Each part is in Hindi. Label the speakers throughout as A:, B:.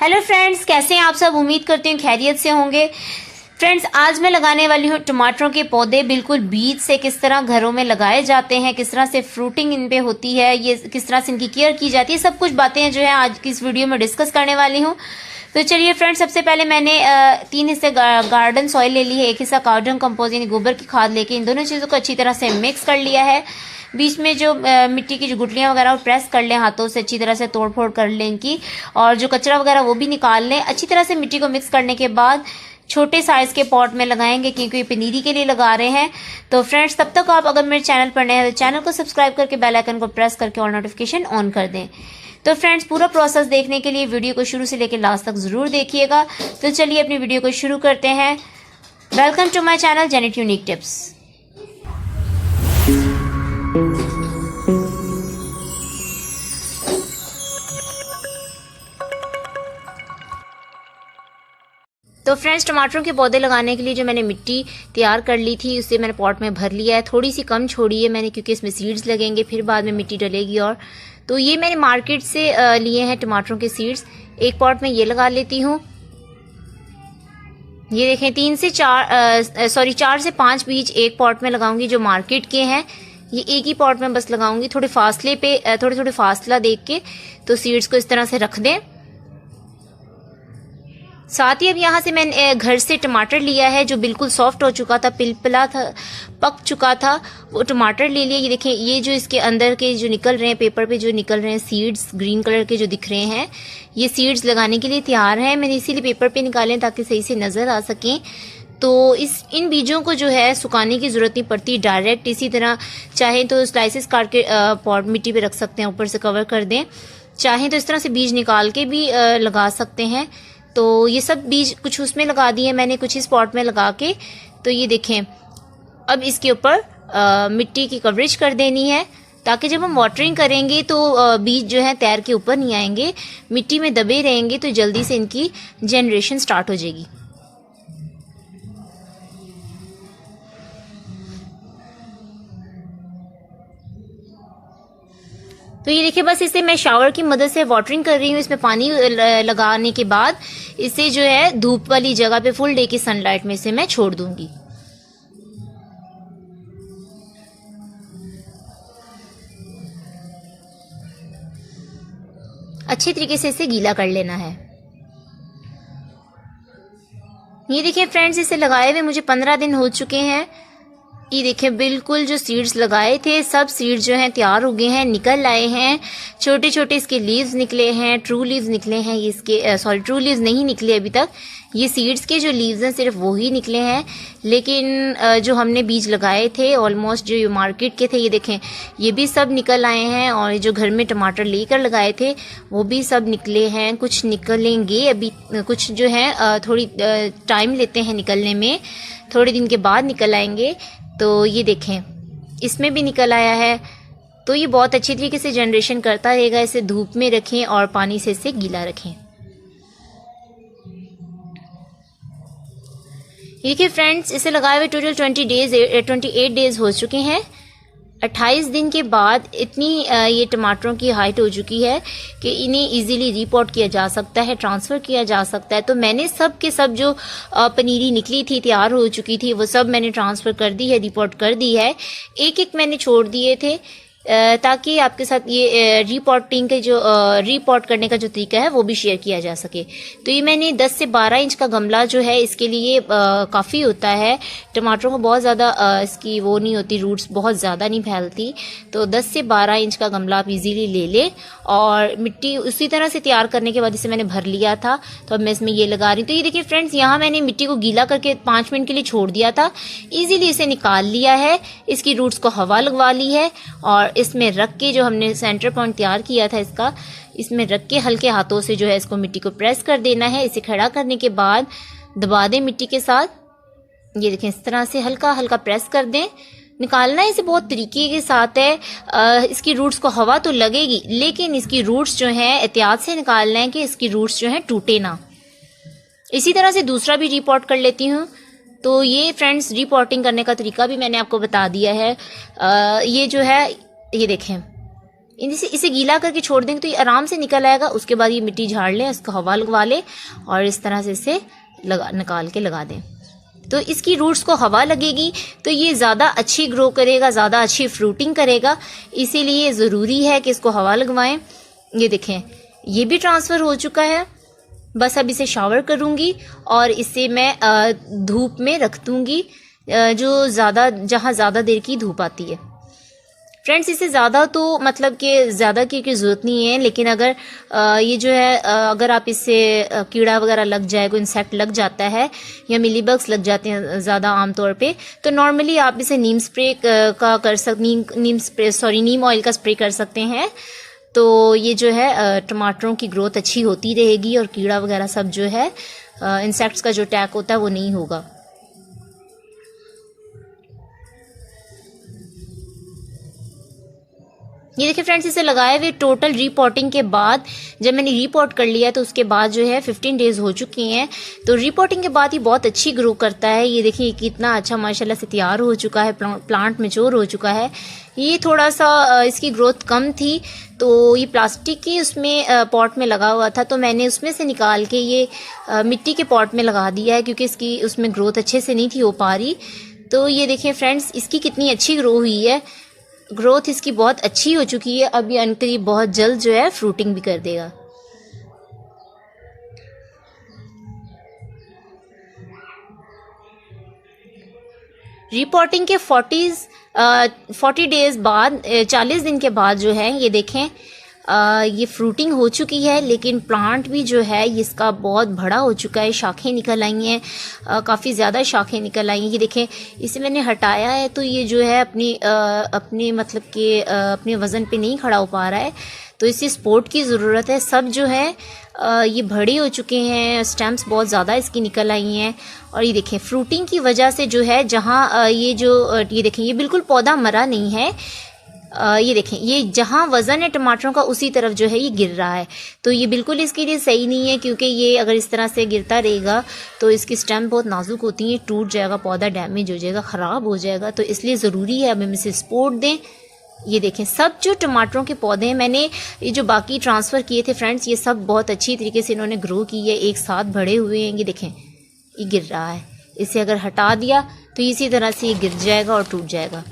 A: हेलो फ्रेंड्स, कैसे हैं आप सब। उम्मीद करती हूँ खैरियत से होंगे। फ्रेंड्स, आज मैं लगाने वाली हूँ टमाटरों के पौधे बिल्कुल बीज से किस तरह घरों में लगाए जाते हैं, किस तरह से फ्रूटिंग इन पे होती है, ये किस तरह से इनकी केयर की जाती है, सब कुछ बातें जो है आज की इस वीडियो में डिस्कस करने वाली हूँ। तो चलिए फ्रेंड्स, सबसे पहले मैंने 3 हिस्से गार्डन सॉइल ले ली है, 1 हिस्सा कार्बन कंपोस्ट यानी गोबर की खाद लेके इन दोनों चीज़ों को अच्छी तरह से मिक्स कर लिया है। बीच में जो मिट्टी की जो गुठलियाँ वगैरह वो प्रेस कर लें, हाथों से अच्छी तरह से तोड़ फोड़ कर लें इनकी, और जो कचरा वगैरह वो भी निकाल लें। अच्छी तरह से मिट्टी को मिक्स करने के बाद छोटे साइज के पॉट में लगाएंगे, क्योंकि ये पनीरी के लिए लगा रहे हैं। तो फ्रेंड्स, तब तक आप अगर मेरे चैनल पर नए हैं तो चैनल को सब्सक्राइब करके बेल आइकन को प्रेस करके ऑल नोटिफिकेशन ऑन कर दें। तो फ्रेंड्स, पूरा प्रोसेस देखने के लिए वीडियो को शुरू से लेकर लास्ट तक जरूर देखिएगा। तो चलिए अपनी वीडियो को शुरू करते हैं। Welcome to my channel Janet unique tips. तो फ्रेंड्स, टमाटरों के पौधे लगाने के लिए जो मैंने मिट्टी तैयार कर ली थी उसे मैंने पॉट में भर लिया है। थोड़ी सी कम छोड़ी है मैंने, क्योंकि इसमें सीड्स लगेंगे, फिर बाद में मिट्टी डलेगी। और तो ये मैंने मार्केट से लिए हैं टमाटरों के सीड्स। एक पॉट में ये लगा लेती हूँ। ये देखें, 4 से 5 बीज एक पॉट में लगाऊंगी जो मार्केट के हैं। ये एक ही पॉट में बस लगाऊंगी, थोड़े फासले पे थोड़े फासला देख के। तो सीड्स को इस तरह से रख दें। साथ ही अब यहाँ से मैंने घर से टमाटर लिया है जो बिल्कुल सॉफ्ट हो चुका था, पिलपिला था, पक चुका था। वो टमाटर ले लिया। ये देखें, ये जो इसके अंदर के जो निकल रहे हैं, पेपर पे जो निकल रहे हैं सीड्स, ग्रीन कलर के जो दिख रहे हैं, ये सीड्स लगाने के लिए तैयार हैं। मैंने इसीलिए पेपर पे निकाले ताकि सही से नज़र आ सकें। तो इन बीजों को जो है सुखाने की ज़रूरत नहीं पड़ती, डायरेक्ट इसी तरह चाहे तो स्लाइसेस काट के पॉट मिट्टी पे रख सकते हैं, ऊपर से कवर कर दें। चाहें तो इस तरह से बीज निकाल के भी लगा सकते हैं। तो ये सब बीज कुछ उसमें लगा दिए मैंने, कुछ इस पॉट में लगा के। तो ये देखें, अब इसके ऊपर मिट्टी की कवरेज कर देनी है, ताकि जब हम वाटरिंग करेंगे तो बीज जो है तैर के ऊपर नहीं आएंगे, मिट्टी में दबे रहेंगे, तो जल्दी से इनकी जनरेशन स्टार्ट हो जाएगी। तो ये देखिए, बस इसे मैं शावर की मदद से वाटरिंग कर रही हूँ। इसमें पानी लगाने के बाद इसे जो है धूप वाली जगह पे फुल डे की सनलाइट में इसे मैं छोड़ दूंगी। अच्छे तरीके से इसे गीला कर लेना है। ये देखिए फ्रेंड्स, इसे लगाए हुए मुझे 15 दिन हो चुके हैं। ये देखिए, बिल्कुल जो सीड्स लगाए थे सब सीड्स जो हैं तैयार हो गए हैं, निकल आए हैं। छोटे छोटे इसके लीव्स निकले हैं, ट्रू लीव्स निकले हैं। ये इसके ट्रू लीव्स नहीं निकले अभी तक। ये सीड्स के जो लीव्स हैं सिर्फ वो ही निकले हैं, लेकिन जो हमने बीज लगाए थे ऑलमोस्ट जो मार्केट के थे, ये देखें, ये भी सब निकल आए हैं। और जो घर में टमाटर लेकर लगाए थे वो भी सब निकले हैं। कुछ निकलेंगे अभी, कुछ जो है थोड़ी टाइम लेते हैं निकलने में, थोड़े दिन के बाद निकल आएंगे। तो ये देखें, इसमें भी निकल आया है। तो ये बहुत अच्छी तरीके से जनरेशन करता रहेगा। इसे धूप में रखें और पानी से इसे गीला रखें। देखिए फ्रेंड्स, इसे लगाए हुए टोटल 28 डेज हो चुके हैं। 28 दिन के बाद इतनी ये टमाटरों की हाइट हो चुकी है कि इन्हें इजीली रिपोर्ट किया जा सकता है, ट्रांसफ़र किया जा सकता है। तो मैंने सब के सब जो पनीरी निकली थी, तैयार हो चुकी थी, वो सब मैंने ट्रांसफ़र कर दी है, रिपोर्ट कर दी है। एक मैंने छोड़ दिए थे, ताकि आपके साथ ये रिपोर्टिंग के जो रिपोर्ट करने का जो तरीका है वो भी शेयर किया जा सके। तो ये मैंने 10 से 12 इंच का गमला जो है इसके लिए काफ़ी होता है। टमाटरों को बहुत ज़्यादा इसकी वो नहीं होती, रूट्स बहुत ज़्यादा नहीं फैलती। तो 10 से 12 इंच का गमला आप इजीली ले लें। और मिट्टी उसी तरह से तैयार करने के बाद इसे मैंने भर लिया था। तो अब मैं इसमें ये लगा रही हूँ। तो ये देखिए फ्रेंड्स, यहाँ मैंने मिट्टी को गीला करके 5 मिनट के लिए छोड़ दिया था। ईजिली इसे निकाल लिया है, इसकी रूट्स को हवा लगवा ली है। और इसमें रख के जो हमने सेंटर पॉइंट तैयार किया था इसका, इसमें रख के हल्के हाथों से जो है इसको मिट्टी को प्रेस कर देना है। इसे खड़ा करने के बाद दबा दें मिट्टी के साथ। ये देखें, इस तरह से हल्का हल्का प्रेस कर दें। निकालना इसे बहुत तरीके के साथ है। इसकी रूट्स को हवा तो लगेगी, लेकिन इसकी रूट्स जो है एहतियात से निकालना है कि इसकी रूट्स जो है टूटे ना। इसी तरह से दूसरा भी रिपोर्ट कर लेती हूँ। तो ये फ्रेंड्स, रिपोर्टिंग करने का तरीका भी मैंने आपको बता दिया है। ये जो है, ये देखें, इसे गीला करके छोड़ देंगे तो ये आराम से निकल आएगा। उसके बाद ये मिट्टी झाड़ लें, इसको हवा लगवा लें और इस तरह से इसे निकाल के लगा दें। तो इसकी रूट्स को हवा लगेगी तो ये ज़्यादा अच्छी ग्रो करेगा, ज़्यादा अच्छी फ्रूटिंग करेगा। इसीलिए ज़रूरी है कि इसको हवा लगवाएं। ये देखें, ये भी ट्रांसफ़र हो चुका है। बस अब इसे शावर करूँगी और इसे मैं धूप में रख दूँगी, जहाँ ज़्यादा देर की धूप आती है। फ्रेंड्स, इसे ज़्यादा तो मतलब कि ज़्यादा की ज़रूरत नहीं है, लेकिन अगर ये जो है अगर आप इससे कीड़ा वगैरह लग जाए, कोई इंसेक्ट लग जाता है या मिलीबग्स लग जाते हैं ज़्यादा आमतौर पे, तो नॉर्मली आप इसे नीम स्प्रे का कर सकते, नीम ऑयल का स्प्रे कर सकते हैं। तो ये जो है टमाटरों की ग्रोथ अच्छी होती रहेगी और कीड़ा वगैरह सब जो है इंसेक्ट्स का जो अटैक होता है वो नहीं होगा। ये देखिए फ्रेंड्स, इसे लगाए हुए टोटल रीपॉटिंग के बाद, जब मैंने रीपॉट कर लिया तो उसके बाद जो है 15 डेज हो चुके हैं। तो रीपॉटिंग के बाद ये बहुत अच्छी ग्रो करता है। ये देखिए कितना अच्छा माशाल्लाह से तैयार हो चुका है, प्लांट मैच्योर हो चुका है। ये थोड़ा सा इसकी ग्रोथ कम थी तो ये प्लास्टिक की उसमें पॉट में लगा हुआ था, तो मैंने उसमें से निकाल के ये मिट्टी के पॉट में लगा दिया है, क्योंकि इसकी उसमें ग्रोथ अच्छे से नहीं थी हो पा रही। तो ये देखिए फ्रेंड्स, इसकी कितनी अच्छी ग्रो हुई है, ग्रोथ इसकी बहुत अच्छी हो चुकी है। अब ये अनकरीब बहुत जल्द जो है फ्रूटिंग भी कर देगा। रिपोर्टिंग के 40 डेज बाद, 40 दिन के बाद जो है ये देखें ये फ्रूटिंग हो चुकी है, लेकिन प्लांट भी जो है इसका बहुत बड़ा हो चुका है। शाखें निकल आई हैं, काफ़ी ज़्यादा शाखें निकल आई हैं। ये देखें, इसे मैंने हटाया है तो ये जो है अपने मतलब कि अपने वज़न पे नहीं खड़ा हो पा रहा है, तो इसे सपोर्ट की ज़रूरत है। सब जो है ये बड़े हो चुके हैं, स्टेम्स बहुत ज़्यादा इसकी निकल आई हैं। और ये देखें फ्रूटिंग की वजह से जो है जहाँ ये देखें ये बिल्कुल पौधा मरा नहीं है। ये देखें, ये जहाँ वज़न है टमाटरों का उसी तरफ जो है ये गिर रहा है, तो ये बिल्कुल इसके लिए सही नहीं है, क्योंकि ये अगर इस तरह से गिरता रहेगा तो इसकी स्टेम बहुत नाजुक होती है, टूट जाएगा, पौधा डैमेज हो जाएगा, ख़राब हो जाएगा। तो इसलिए ज़रूरी है अब हम इसे सपोर्ट दें। ये देखें सब जो टमाटरों के पौधे हैं, मैंने ये जो बाकी ट्रांसफ़र किए थे फ्रेंड्स, ये सब बहुत अच्छी तरीके से इन्होंने ग्रो की है, एक साथ बड़े हुए हैं। ये देखें ये गिर रहा है, इसे अगर हटा दिया तो इसी तरह से ये गिर जाएगा और टूट जाएगा।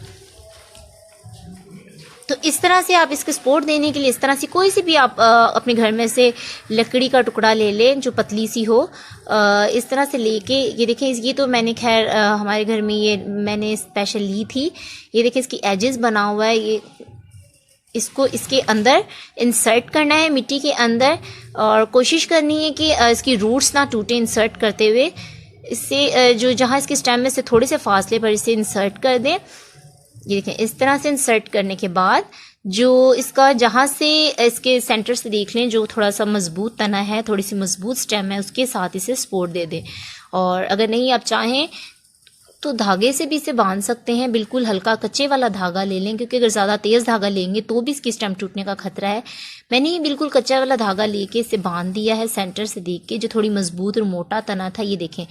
A: तो इस तरह से आप इसके सपोर्ट देने के लिए इस तरह से कोई सी भी आप अपने घर में से लकड़ी का टुकड़ा ले लें जो पतली सी हो, इस तरह से लेके, ये देखें ये तो मैंने खैर हमारे घर में ये मैंने स्पेशल ली थी। ये देखें इसकी एजेस बना हुआ है, ये इसको इसके अंदर इंसर्ट करना है मिट्टी के अंदर, और कोशिश करनी है कि इसकी रूट्स ना टूटे इंसर्ट करते हुए। इससे जो जहाँ इसके स्टेम में से थोड़े से फासले पर इसे इंसर्ट कर दें। ये देखें इस तरह से इंसर्ट करने के बाद जो इसका जहाँ से इसके सेंटर से देख लें जो थोड़ा सा मजबूत तना है, थोड़ी सी मजबूत स्टेम है, उसके साथ इसे सपोर्ट दे दें। और अगर नहीं आप चाहें तो धागे से भी इसे बांध सकते हैं, बिल्कुल हल्का कच्चे वाला धागा ले लें, क्योंकि अगर ज़्यादा तेज़ धागा लेंगे तो भी इसकी स्टेम टूटने का खतरा है। मैंने ये बिल्कुल कच्चा वाला धागा लेके इसे बांध दिया है सेंटर से देख के, जो थोड़ी मजबूत और मोटा तना था। ये देखें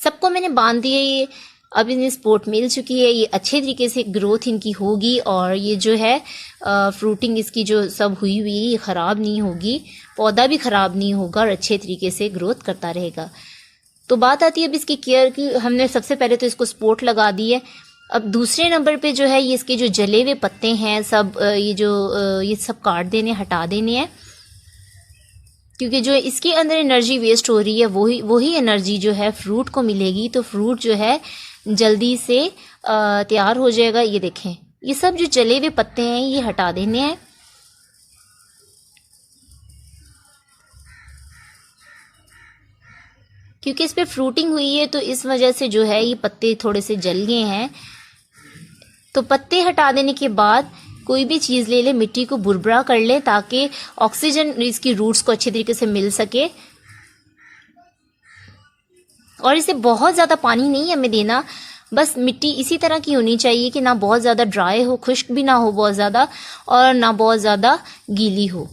A: सबको मैंने बांध दिया, ये अब इन्हें सपोर्ट मिल चुकी है, ये अच्छे तरीके से ग्रोथ इनकी होगी और ये जो है फ्रूटिंग इसकी जो सब हुई हुई है ये ख़राब नहीं होगी, पौधा भी ख़राब नहीं होगा और अच्छे तरीके से ग्रोथ करता रहेगा। तो बात आती है अब इसकी केयर की। हमने सबसे पहले तो इसको सपोर्ट लगा दी है। अब दूसरे नंबर पे जो है ये इसके जो जले हुए पत्ते हैं सब ये सब काट देने, हटा देने हैं, क्योंकि जो इसके अंदर एनर्जी वेस्ट हो रही है वही एनर्जी जो है फ्रूट को मिलेगी, तो फ्रूट जो है जल्दी से तैयार हो जाएगा। ये देखें ये सब जो जले हुए पत्ते हैं ये हटा देने हैं। क्योंकि इस पे फ्रूटिंग हुई है तो इस वजह से जो है ये पत्ते थोड़े से जल गए हैं। तो पत्ते हटा देने के बाद कोई भी चीज़ ले ले, मिट्टी को बुरबुरा कर ले ताकि ऑक्सीजन इसकी रूट्स को अच्छे तरीके से मिल सके। और इसे बहुत ज़्यादा पानी नहीं हमें देना, बस मिट्टी इसी तरह की होनी चाहिए कि ना बहुत ज़्यादा ड्राई हो, खुश्क भी ना हो बहुत ज़्यादा, और ना बहुत ज़्यादा गीली हो।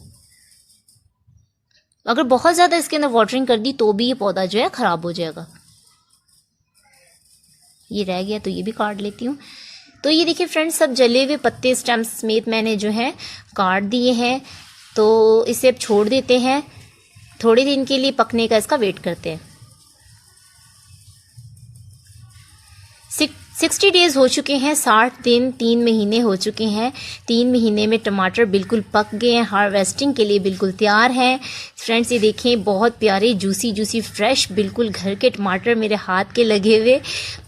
A: अगर बहुत ज़्यादा इसके अंदर वाटरिंग कर दी तो भी ये पौधा जो है ख़राब हो जाएगा। ये रह गया तो ये भी काट लेती हूँ। तो ये देखिए फ्रेंड्स, सब जले हुए पत्ते स्टेम्स समेत मैंने जो है काट दिए हैं। तो इसे अब छोड़ देते हैं, थोड़े दिन के लिए पकने का इसका वेट करते हैं। 60 डेज़ हो चुके हैं, 60 दिन, 3 महीने हो चुके हैं। 3 महीने में टमाटर बिल्कुल पक गए हैं, हार्वेस्टिंग के लिए बिल्कुल तैयार हैं। फ्रेंड्स ये देखें, बहुत प्यारे जूसी जूसी फ्रेश बिल्कुल घर के टमाटर मेरे हाथ के लगे हुए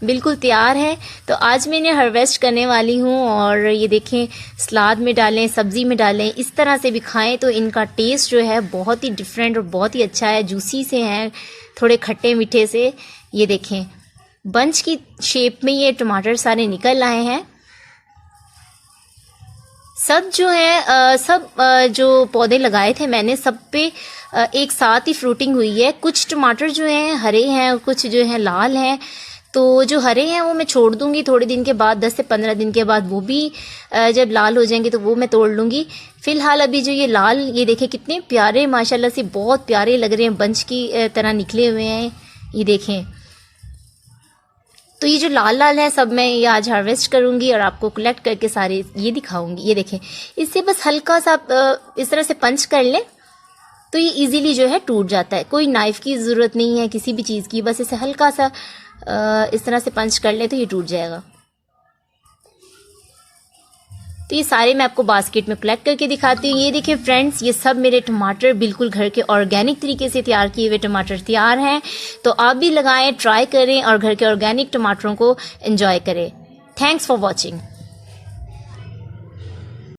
A: बिल्कुल तैयार हैं। तो आज मैं इन्हें हार्वेस्ट करने वाली हूँ और ये देखें, सलाद में डालें, सब्ज़ी में डालें, इस तरह से भी खाएँ तो इनका टेस्ट जो है बहुत ही डिफरेंट और बहुत ही अच्छा है। जूसी से हैं, थोड़े खट्टे मीठे से। ये देखें, बंच की शेप में ये टमाटर सारे निकल आए हैं। सब जो है जो पौधे लगाए थे मैंने, सब पे एक साथ ही फ्रूटिंग हुई है। कुछ टमाटर जो हैं हरे हैं और कुछ जो हैं लाल हैं। तो जो हरे हैं वो मैं छोड़ दूंगी थोड़े दिन के बाद, 10 से 15 दिन के बाद वो भी जब लाल हो जाएंगे तो वो मैं तोड़ लूँगी। फिलहाल अभी जो ये लाल, ये देखें कितने प्यारे माशाल्लाह से बहुत प्यारे लग रहे हैं, बंच की तरह निकले हुए हैं। ये देखें, तो ये जो लाल लाल है सब मैं ये आज हार्वेस्ट करूंगी और आपको कलेक्ट करके सारे ये दिखाऊंगी। ये देखें, इससे बस हल्का सा इस तरह से पंच कर लें तो ये इजीली जो है टूट जाता है। कोई नाइफ की ज़रूरत नहीं है किसी भी चीज़ की, बस इसे हल्का सा इस तरह से पंच कर लें तो ये टूट जाएगा। तो ये सारे मैं आपको बास्केट में कलेक्ट करके दिखाती हूँ। ये देखिए फ्रेंड्स, ये सब मेरे टमाटर बिल्कुल घर के ऑर्गेनिक तरीके से तैयार किए हुए टमाटर तैयार हैं। तो आप भी लगाएं, ट्राई करें और घर के ऑर्गेनिक टमाटरों को एंजॉय करें। Thanks for watching.